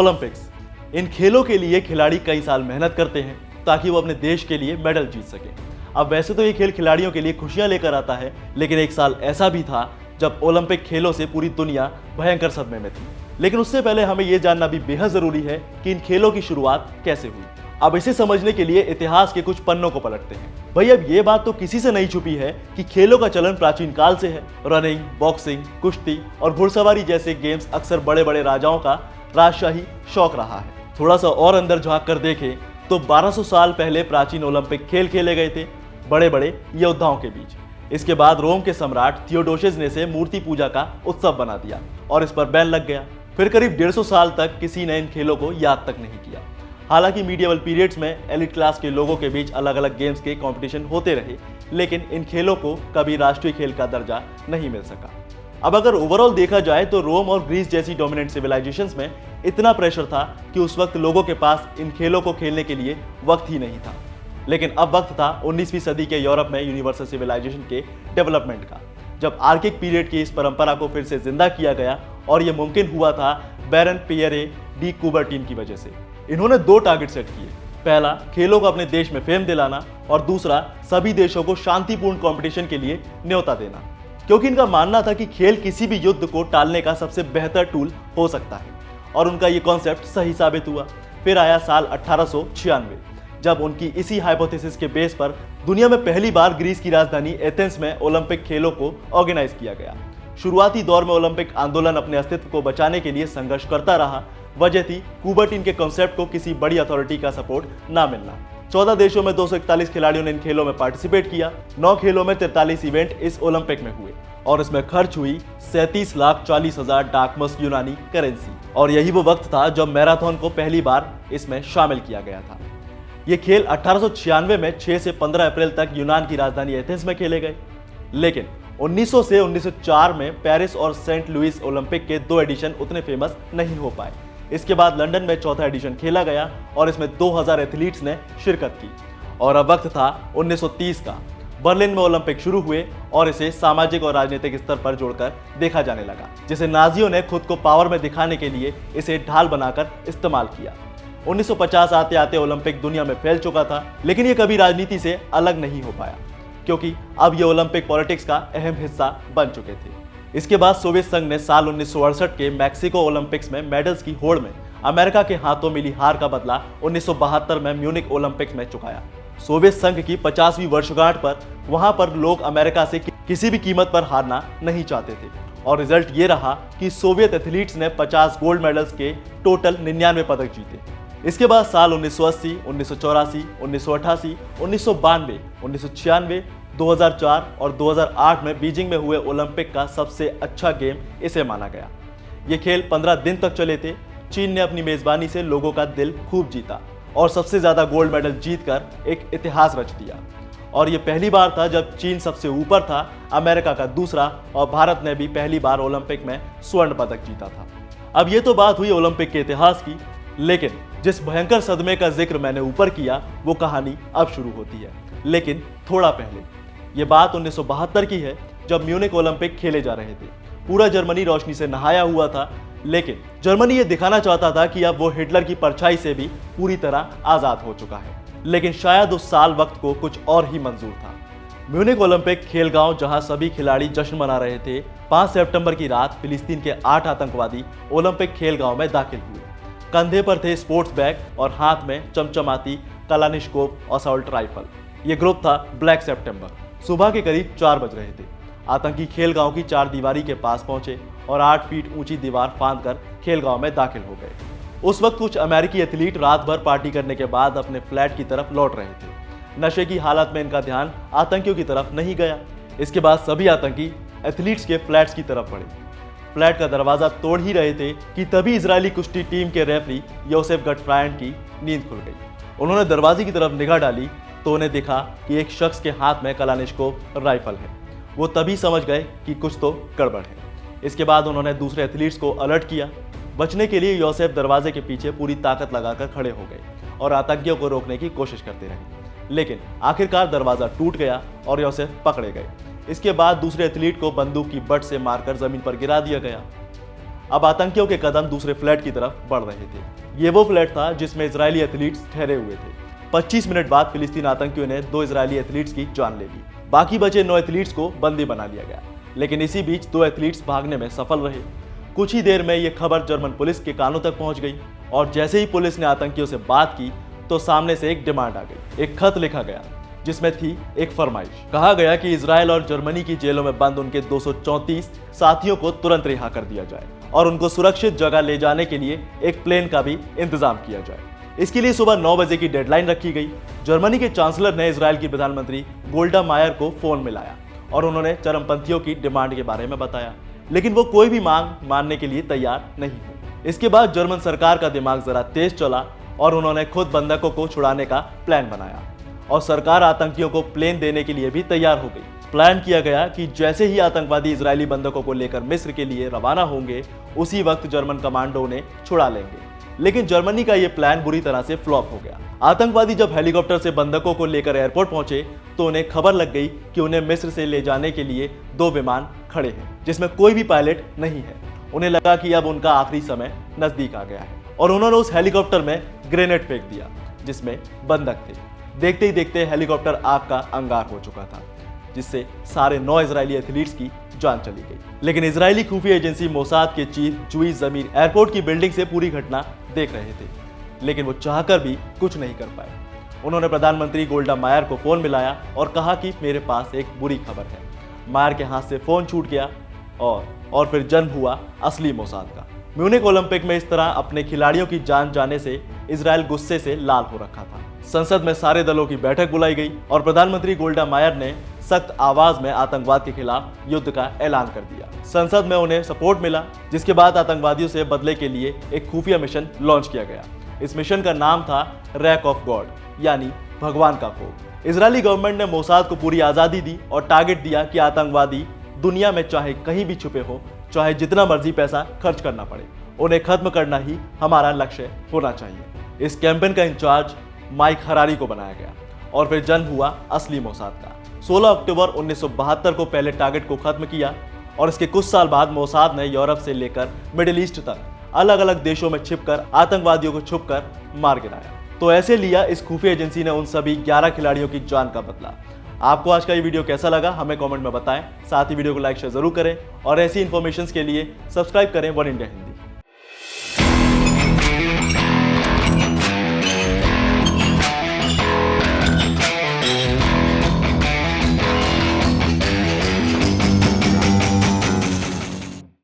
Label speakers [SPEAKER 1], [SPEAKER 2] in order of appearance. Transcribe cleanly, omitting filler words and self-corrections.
[SPEAKER 1] Olympics. इन खेलों के लिए खिलाड़ी कई साल मेहनत करते हैं ताकि वो अपने देश के लिए मेडल जीत सकें। अब वैसे तो ये खेल खिलाड़ियों के लिए खुशियां लेकर आता है, लेकिन एक साल ऐसा भी था जब ओलंपिक खेलों से पूरी दुनिया भयंकर सदमे में थी। लेकिन उससे पहले हमें यह जानना भी बेहद जरूरी है कि इन खेलों की शुरुआत कैसे हुई। अब इसे समझने के लिए इतिहास के कुछ पन्नों को पलटते हैं। भाई अब ये बात तो किसी से नहीं छुपी है कि खेलों का चलन प्राचीन काल से है। रनिंग, बॉक्सिंग, कुश्ती और घुड़सवारी जैसे गेम्स अक्सर बड़े बड़े राजाओं का राजशाही शौक रहा है। थोड़ा सा और अंदर झांक कर देखें तो 1200 साल पहले प्राचीन ओलंपिक खेल खेले गए थे बड़े बड़े योद्धाओं के बीच। इसके बाद रोम के सम्राट थियोडोसियस ने इसे मूर्ति पूजा का उत्सव बना दिया और इस पर बैन लग गया। फिर करीब 150 साल तक किसी ने इन खेलों को याद तक नहीं किया। हालांकि मीडिएवल पीरियड्स में एलिट क्लास के लोगों के बीच अलग अलग गेम्स के कंपटीशन होते रहे, लेकिन इन खेलों को कभी राष्ट्रीय खेल का दर्जा नहीं मिल सका। अब अगर ओवरऑल देखा जाए तो रोम और ग्रीस जैसी डोमिनेंट सिविलाइजेशंस में इतना प्रेशर था कि उस वक्त लोगों के पास इन खेलों को खेलने के लिए वक्त ही नहीं था। लेकिन अब वक्त था 19वीं सदी के यूरोप में यूनिवर्सल सिविलाइजेशन के डेवलपमेंट का, जब आर्किक पीरियड की इस परंपरा को फिर से जिंदा किया गया। और यह मुमकिन हुआ था बैरन पियरे डी कुबर्टीन की वजह से। इन्होंने 2 टारगेट सेट किए। पहला, खेलों को अपने देश में फेम दिलाना, और दूसरा, सभी देशों को शांतिपूर्ण कंपटीशन के लिए न्योता देना, क्योंकि इनका मानना था कि खेल किसी भी युद्ध को टालने का सबसे बेहतर टूल हो सकता है। और उनका ये कॉन्सेप्ट सही साबित हुआ। फिर आया साल 1896, जब उनकी इसी हाइपोथेसिस के बेस पर दुनिया में पहली बार ग्रीस की राजधानी एथेंस में ओलंपिक खेलों को ऑर्गेनाइज किया गया। शुरुआती दौर में ओलंपिक आंदोलन अपने अस्तित्व को बचाने के लिए संघर्ष करता रहा। वजह थी कुबर्टीन के कॉन्सेप्ट को किसी बड़ी अथॉरिटी का सपोर्ट ना मिलना। 14 देशों में 241 खिलाड़ियों ने इन खेलों में पार्टिसिपेट किया। 9 खेलों में 43 इवेंट इस ओलंपिक में हुए और इसमें खर्च हुई 37,40,000 डाकमस यूनानी करेंसी। और यही वो वक्त था जब मैराथन को पहली बार इसमें शामिल किया गया था। ये खेल 1896 में 6 से 15 अप्रैल तक यूनान की राजधानी एथेंस में खेले गए। लेकिन 1900 से 1904 में पेरिस और सेंट लुइस ओलंपिक के 2 एडिशन उतने फेमस नहीं हो पाए। इसके बाद लंदन में चौथा एडिशन खेला गया और इसमें 2000 एथलीट्स ने शिरकत की। और अब वक्त था 1930 का। बर्लिन में ओलंपिक शुरू हुए और इसे सामाजिक और राजनीतिक स्तर पर जोड़कर देखा जाने लगा, जिसे नाजियों ने खुद को पावर में दिखाने के लिए इसे ढाल बनाकर इस्तेमाल किया। 1950 आते आते ओलंपिक दुनिया में फैल चुका था, लेकिन ये कभी राजनीति से अलग नहीं हो पाया, क्योंकि अब ये ओलंपिक पॉलिटिक्स का अहम हिस्सा बन चुके थे। इसके बाद सोवियत संघ ने साल 1968 के मैक्सिको ओलंपिक्स में मेडल्स की होड़ में अमेरिका के हाथों मिली हार का बदला 1972 में म्यूनिक ओलंपिक्स में चुकाया। सोवियत संघ की 50वीं वर्षगांठ पर वहां पर लोग अमेरिका से किसी भी कीमत पर हारना नहीं चाहते थे और रिजल्ट ये रहा कि सोवियत एथलीट्स ने 50 गोल्ड मेडल्स के टोटल 99 पदक जीते। इसके बाद साल 1980, 1984, 1988, 1992, 1996, 2004 और 2008 में बीजिंग में हुए ओलंपिक का सबसे अच्छा गेम इसे माना गया। ये खेल 15 दिन तक चले थे। चीन ने अपनी मेजबानी से लोगों का दिल खूब जीता और सबसे ज्यादा गोल्ड मेडल जीतकर एक इतिहास रच दिया। और ये पहली बार था जब चीन सबसे ऊपर था, अमेरिका का दूसरा, और भारत ने भी पहली बार ओलंपिक में स्वर्ण पदक जीता था। अब ये तो बात हुई ओलंपिक के इतिहास की, लेकिन जिस भयंकर सदमे का जिक्र मैंने ऊपर किया वो कहानी अब शुरू होती है, लेकिन थोड़ा पहले। ये बात 1972 की है, जब म्यूनिक ओलंपिक खेले जा रहे थे। पूरा जर्मनी रोशनी से नहाया हुआ था, लेकिन जर्मनी ये दिखाना चाहता था कि अब वो हिटलर की परछाई से भी पूरी तरह आजाद हो चुका है। लेकिन शायद उस साल वक्त को कुछ और ही मंजूर था। म्यूनिक ओलंपिक खेलगांव जहां सभी खिलाड़ी जश्न मना रहे थे, 5 सितंबर की रात फिलिस्तीन के 8 आतंकवादी ओलंपिक खेलगांव में दाखिल हुए। कंधे पर थे स्पोर्ट्स बैग और हाथ में चमचमाती कलानिश्कोव असॉल्ट राइफल। ये ग्रुप था ब्लैक सितंबर। सुबह के करीब 4 बज रहे थे। आतंकी खेलगांव की 4 दीवारी के पास पहुंचे और 8 फीट ऊंची दीवार फांदकर खेलगांव में दाखिल हो गए। उस वक्त कुछ अमेरिकी एथलीट रात भर पार्टी करने के बाद अपने फ्लैट की तरफ लौट रहे थे। नशे की हालत में इनका ध्यान आतंकियों की तरफ नहीं गया। इसके बाद सभी आतंकी एथलीट्स के फ्लैट्स की तरफ बढ़े। फ्लैट का दरवाजा तोड़ ही रहे थे कि तभी इजरायली कुश्ती टीम के रेफरी योसेफ गटफ्रायन की नींद खुल गई। उन्होंने दरवाजे की तरफ निगाह डाली तो उन्हें दिखा कि एक शख्स के हाथ में कलानिश्कोव राइफल है। वो तभी समझ गए कि कुछ तो गड़बड़ है। इसके बाद उन्होंने दूसरे एथलीट्स को अलर्ट किया। बचने के लिए योसेफ दरवाजे के पीछे पूरी ताकत लगाकर खड़े हो गए और आतंकियों को रोकने की कोशिश करते रहे, लेकिन आखिरकार दरवाजा टूट गया और योसेफ पकड़े गए। इसके बाद दूसरे एथलीट को बंदूक की बट से मारकर जमीन पर गिरा दिया गया। अब आतंकियों के कदम दूसरे फ्लैट की तरफ बढ़ रहे थे। ये वो फ्लैट था जिसमें इजरायली एथलीट्स ठहरे हुए थे। 25 मिनट बाद फिलिस्तीन आतंकियों ने 2 इजरायली एथलीट्स की जान ले ली। बाकी बचे 9 एथलीट्स को बंदी बना लिया गया, लेकिन इसी बीच 2 एथलीट्स भागने में सफल रहे। कुछ ही देर में ये खबर जर्मन पुलिस के कानों तक पहुंच गई और जैसे ही पुलिस ने आतंकियों से बात की तो सामने से एक डिमांड आ गई। एक खत लिखा गया जिसमें थी एक फरमाइश। कहा गया कि इजराइल और जर्मनी की जेलों में बंद उनके 234 साथियों को तुरंत रिहा कर दिया जाए और उनको सुरक्षित जगह ले जाने के लिए एक प्लेन का भी इंतजाम किया जाए। इसके लिए सुबह 9 बजे की डेडलाइन रखी गई। जर्मनी के चांसलर ने इजराइल की प्रधानमंत्री गोल्डा मायर को फोन मिलाया और उन्होंने चरमपंथियों की डिमांड के बारे में बताया, लेकिन वो कोई भी मांग मानने के लिए तैयार नहीं हुई। इसके बाद जर्मन सरकार का दिमाग जरा तेज चला और उन्होंने खुद बंधकों को छुड़ाने का प्लान बनाया और सरकार आतंकियों को प्लेन देने के लिए भी तैयार हो गई। प्लान किया गया कि जैसे ही आतंकवादी इजरायली बंधकों को लेकर मिस्र के लिए रवाना होंगे, उसी वक्त जर्मन कमांडो उन्हें छुड़ा लेंगे। लेकिन जर्मनी का यह प्लान बुरी तरह से फ्लॉप हो गया। आतंकवादी जब हेलीकॉप्टर से बंधकों को लेकर एयरपोर्ट पहुंचे तो उन्हें खबर लग गई कि उन्हें मिस्र से ले जाने के लिए 2 विमान खड़े हैं जिसमें कोई भी पायलट नहीं है। उन्हें लगा कि अब उनका आखिरी समय नजदीक आ गया है और उन्होंने उस हेलीकॉप्टर में ग्रेनेड फेंक दिया जिसमें बंधक थे। देखते ही देखते हेलीकॉप्टर आग का अंगार हो चुका था, जिससे सारे 9 इजरायली एथलीट्स की जान चली गई। लेकिन इजरायली खुफिया एजेंसी मोसाद के चीफ जुई जमीर एयरपोर्ट की बिल्डिंग से पूरी घटना देख रहे थे, लेकिन वो चाहकर भी कुछ नहीं कर पाए। उन्होंने प्रधानमंत्री गोल्डा मायर को फोन मिलाया और कहा कि मेरे पास एक बुरी खबर है। मायर के हाथ से फोन छूट गया और फिर जन्म हुआ असली मोसाद का। म्यूनिक ओलंपिक में इस तरह अपने खिलाड़ियों की जान जाने से इजराइल गुस्से से लाल हो रखा था। संसद में सारे दलों की बैठक बुलाई गई और प्रधानमंत्री गोल्डा मायर ने सख्त आवाज में आतंकवाद के खिलाफ युद्ध का ऐलान कर दिया। संसद में उन्हें सपोर्ट मिला, जिसके बाद आतंकवादियों से बदले के लिए एक खुफिया मिशन लॉन्च किया गया। इस मिशन का नाम था रैक ऑफ गॉड, यानी भगवान का कोप। इजरायली गवर्नमेंट ने मोसाद को पूरी आजादी दी और टारगेट दिया कि आतंकवादी दुनिया में चाहे कहीं भी छुपे हो, चाहे जितना मर्जी पैसा खर्च करना पड़े, उन्हें खत्म करना ही हमारा लक्ष्य होना चाहिए। इस कैंपेन का इंचार्ज माइक हरारी को बनाया गया और फिर जन्म हुआ असली मोसाद का। 16 अक्टूबर 1972 को पहले टारगेट को खत्म किया और इसके कुछ साल बाद मोसाद ने यूरोप से लेकर मिडिल ईस्ट तक अलग अलग देशों में छिपकर आतंकवादियों को छुपकर मार गिराया। तो ऐसे लिया इस खुफिया एजेंसी ने उन सभी 11 खिलाड़ियों की जान का बदला। आपको आज का ये वीडियो कैसा लगा हमें कमेंट में बताएं। साथ ही वीडियो को लाइक शेयर जरूर करें और ऐसी इन्फॉर्मेशन के लिए सब्सक्राइब करें वन इंडिया हिंदी।